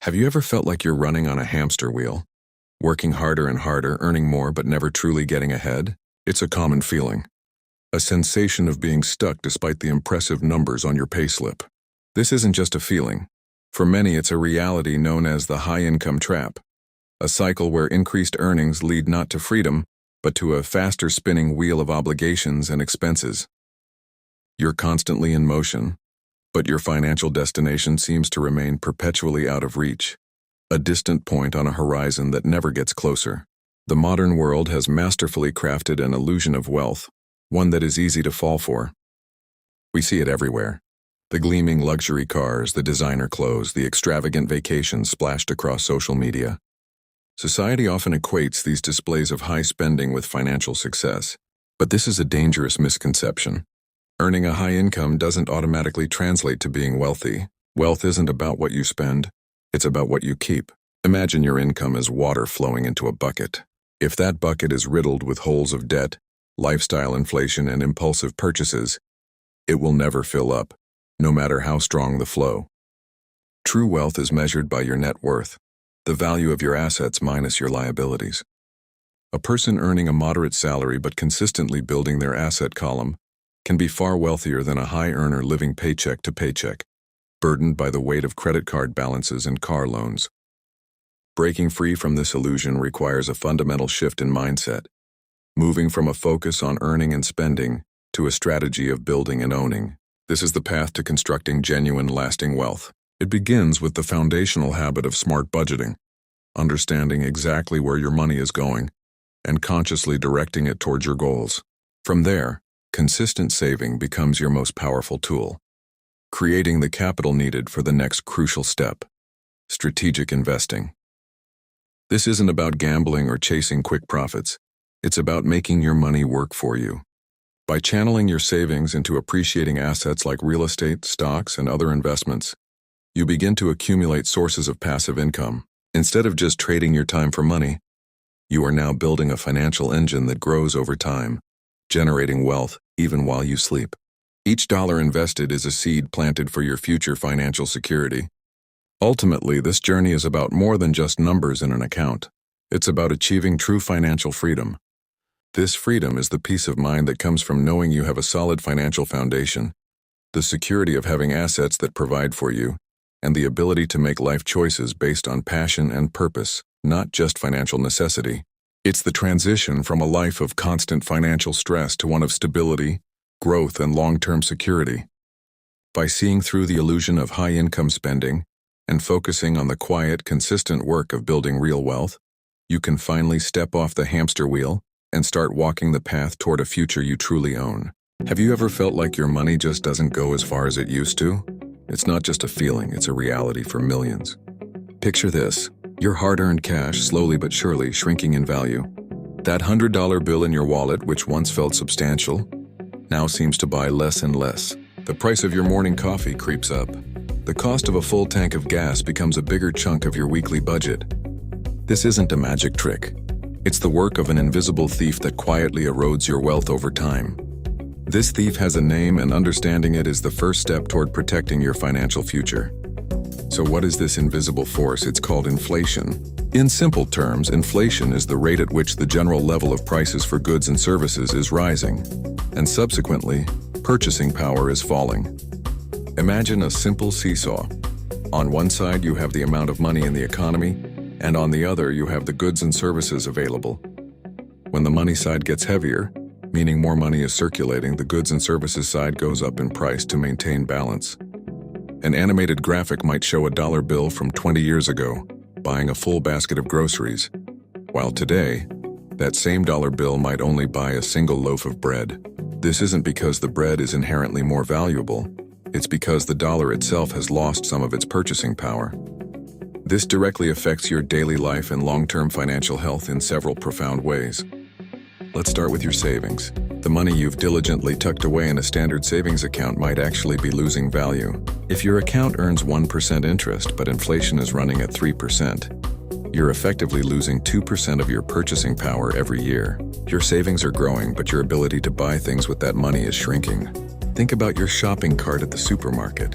Have you ever felt like you're running on a hamster wheel? Working harder and harder, earning more but never truly getting ahead? It's a common feeling. A sensation of being stuck despite the impressive numbers on your payslip. This isn't just a feeling. For many, it's a reality known as the high-income trap. A cycle where increased earnings lead not to freedom, but to a faster spinning wheel of obligations and expenses. You're constantly in motion, but your financial destination seems to remain perpetually out of reach, a distant point on a horizon that never gets closer. The modern world has masterfully crafted an illusion of wealth, one that is easy to fall for. We see it everywhere. The gleaming luxury cars, the designer clothes, the extravagant vacations splashed across social media. Society often equates these displays of high spending with financial success, but this is a dangerous misconception. Earning a high income doesn't automatically translate to being wealthy. Wealth isn't about what you spend, it's about what you keep. Imagine your income as water flowing into a bucket. If that bucket is riddled with holes of debt, lifestyle inflation, and impulsive purchases, it will never fill up, no matter how strong the flow. True wealth is measured by your net worth, the value of your assets minus your liabilities. A person earning a moderate salary but consistently building their asset column can be far wealthier than a high earner living paycheck to paycheck, burdened by the weight of credit card balances and car loans. Breaking free from this illusion requires a fundamental shift in mindset, moving from a focus on earning and spending to a strategy of building and owning. This is the path to constructing genuine, lasting wealth. It begins with the foundational habit of smart budgeting, understanding exactly where your money is going, and consciously directing it towards your goals. From there, consistent saving becomes your most powerful tool, creating the capital needed for the next crucial step: strategic investing. This isn't about gambling or chasing quick profits. It's about making your money work for you. By channeling your savings into appreciating assets like real estate, stocks, and other investments, you begin to accumulate sources of passive income. Instead of just trading your time for money, you are now building a financial engine that grows over time, generating wealth even while you sleep. Each dollar invested is a seed planted for your future financial security. Ultimately, this journey is about more than just numbers in an account. It's about achieving true financial freedom. This freedom is the peace of mind that comes from knowing you have a solid financial foundation, the security of having assets that provide for you, and the ability to make life choices based on passion and purpose, not just financial necessity. It's the transition from a life of constant financial stress to one of stability, growth, and long-term security. By seeing through the illusion of high-income spending and focusing on the quiet, consistent work of building real wealth, you can finally step off the hamster wheel and start walking the path toward a future you truly own. Have you ever felt like your money just doesn't go as far as it used to? It's not just a feeling, it's a reality for millions. Picture this: your hard-earned cash slowly but surely shrinking in value. That $100 bill in your wallet, which once felt substantial, now seems to buy less and less. The price of your morning coffee creeps up. The cost of a full tank of gas becomes a bigger chunk of your weekly budget. This isn't a magic trick. It's the work of an invisible thief that quietly erodes your wealth over time. This thief has a name, and understanding it is the first step toward protecting your financial future. So what is this invisible force? It's called inflation. In simple terms, inflation is the rate at which the general level of prices for goods and services is rising, and subsequently, purchasing power is falling. Imagine a simple seesaw. On one side, you have the amount of money in the economy, and on the other, you have the goods and services available. When the money side gets heavier, meaning more money is circulating, the goods and services side goes up in price to maintain balance. An animated graphic might show a dollar bill from 20 years ago, buying a full basket of groceries, while today, that same dollar bill might only buy a single loaf of bread. This isn't because the bread is inherently more valuable, it's because the dollar itself has lost some of its purchasing power. This directly affects your daily life and long-term financial health in several profound ways. Let's start with your savings. The money you've diligently tucked away in a standard savings account might actually be losing value. If your account earns 1% interest but inflation is running at 3%, you're effectively losing 2% of your purchasing power every year. Your savings are growing, but your ability to buy things with that money is shrinking. Think about your shopping cart at the supermarket.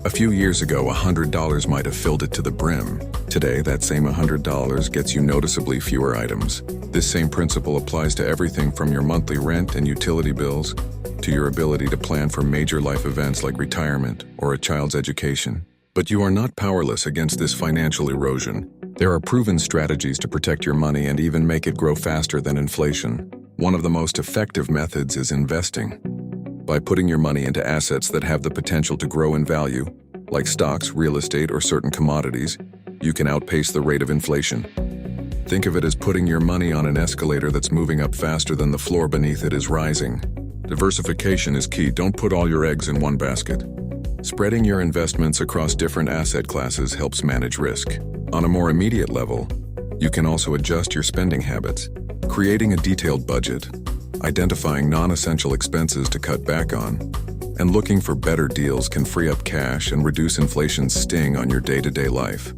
A few years ago, $100 might have filled it to the brim. Today, that same $100 gets you noticeably fewer items. This same principle applies to everything from your monthly rent and utility bills to your ability to plan for major life events like retirement or a child's education. But you are not powerless against this financial erosion. There are proven strategies to protect your money and even make it grow faster than inflation. One of the most effective methods is investing. By putting your money into assets that have the potential to grow in value, like stocks, real estate, or certain commodities, you can outpace the rate of inflation. Think of it as putting your money on an escalator that's moving up faster than the floor beneath it is rising. Diversification is key. Don't put all your eggs in one basket. Spreading your investments across different asset classes helps manage risk. On a more immediate level, you can also adjust your spending habits, creating a detailed budget, identifying non-essential expenses to cut back on, and looking for better deals can free up cash and reduce inflation's sting on your day-to-day life.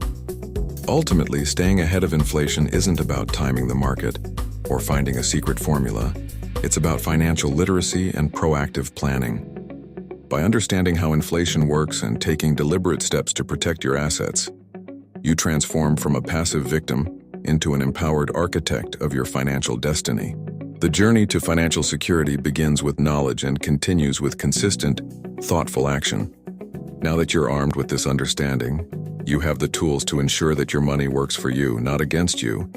Ultimately, staying ahead of inflation isn't about timing the market or finding a secret formula. It's about financial literacy and proactive planning. By understanding how inflation works and taking deliberate steps to protect your assets, you transform from a passive victim into an empowered architect of your financial destiny. The journey to financial security begins with knowledge and continues with consistent, thoughtful action. Now that you're armed with this understanding, you have the tools to ensure that your money works for you, not against you,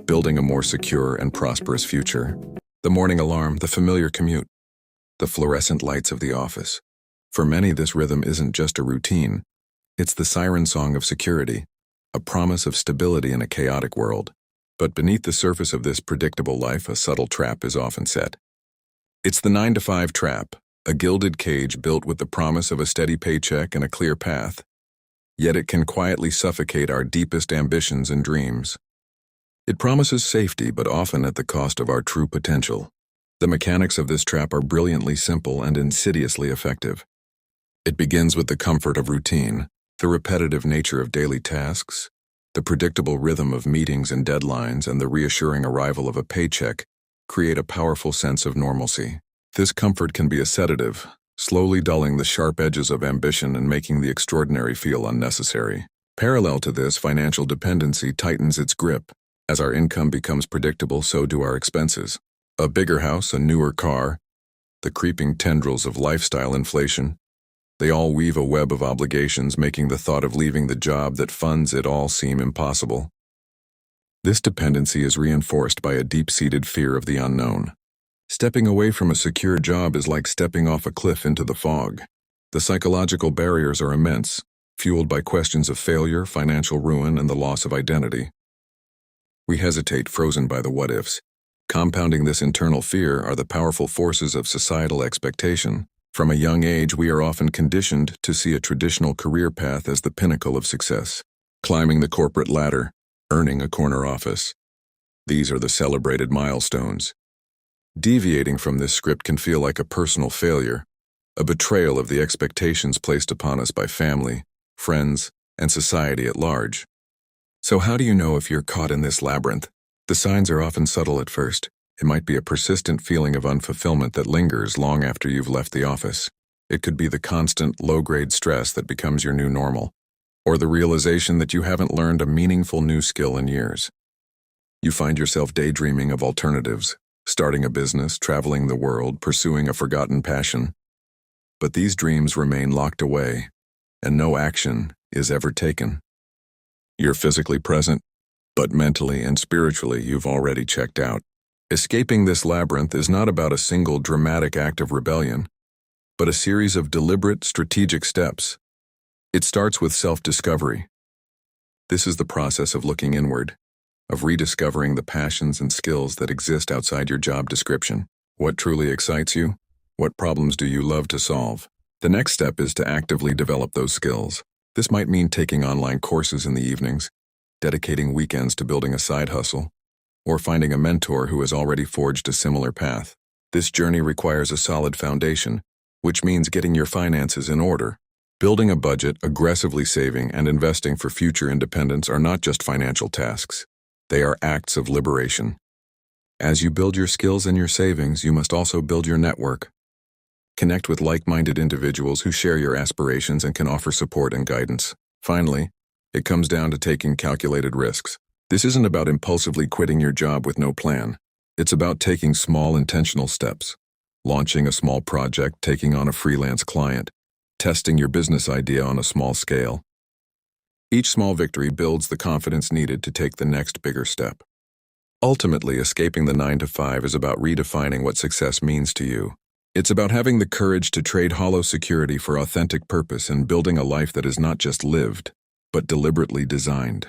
building a more secure and prosperous future. The morning alarm, the familiar commute, the fluorescent lights of the office. For many, this rhythm isn't just a routine. It's the siren song of security, a promise of stability in a chaotic world. But beneath the surface of this predictable life, a subtle trap is often set. It's the 9-to-5 trap, a gilded cage built with the promise of a steady paycheck and a clear path. Yet it can quietly suffocate our deepest ambitions and dreams. It promises safety, but often at the cost of our true potential. The mechanics of this trap are brilliantly simple and insidiously effective. It begins with the comfort of routine, the repetitive nature of daily tasks, the predictable rhythm of meetings and deadlines, and the reassuring arrival of a paycheck create a powerful sense of normalcy. This comfort can be a sedative, slowly dulling the sharp edges of ambition and making the extraordinary feel unnecessary. Parallel to this, financial dependency tightens its grip. As our income becomes predictable, so do our expenses. A bigger house, a newer car, the creeping tendrils of lifestyle inflation, they all weave a web of obligations, making the thought of leaving the job that funds it all seem impossible. This dependency is reinforced by a deep-seated fear of the unknown. Stepping away from a secure job is like stepping off a cliff into the fog. The psychological barriers are immense, fueled by questions of failure, financial ruin, and the loss of identity. We hesitate, frozen by the what-ifs. Compounding this internal fear are the powerful forces of societal expectation. From a young age, we are often conditioned to see a traditional career path as the pinnacle of success. Climbing the corporate ladder, earning a corner office. These are the celebrated milestones. Deviating from this script can feel like a personal failure, a betrayal of the expectations placed upon us by family, friends, and society at large. So how do you know if you're caught in this labyrinth? The signs are often subtle at first. It might be a persistent feeling of unfulfillment that lingers long after you've left the office. It could be the constant, low-grade stress that becomes your new normal, or the realization that you haven't learned a meaningful new skill in years. You find yourself daydreaming of alternatives, starting a business, traveling the world, pursuing a forgotten passion. But these dreams remain locked away, and no action is ever taken. You're physically present, but mentally and spiritually you've already checked out. Escaping this labyrinth is not about a single dramatic act of rebellion, but a series of deliberate, strategic steps. It starts with self-discovery. This is the process of looking inward, of rediscovering the passions and skills that exist outside your job description. What truly excites you? What problems do you love to solve? The next step is to actively develop those skills. This might mean taking online courses in the evenings, dedicating weekends to building a side hustle, or finding a mentor who has already forged a similar path. This journey requires a solid foundation, which means getting your finances in order. Building a budget, aggressively saving, and investing for future independence are not just financial tasks. They are acts of liberation. As you build your skills and your savings, you must also build your network. Connect with like-minded individuals who share your aspirations and can offer support and guidance. Finally, it comes down to taking calculated risks. This isn't about impulsively quitting your job with no plan. It's about taking small intentional steps. Launching a small project, taking on a freelance client, testing your business idea on a small scale. Each small victory builds the confidence needed to take the next bigger step. Ultimately, escaping the 9-to-5 is about redefining what success means to you. It's about having the courage to trade hollow security for authentic purpose and building a life that is not just lived, but deliberately designed.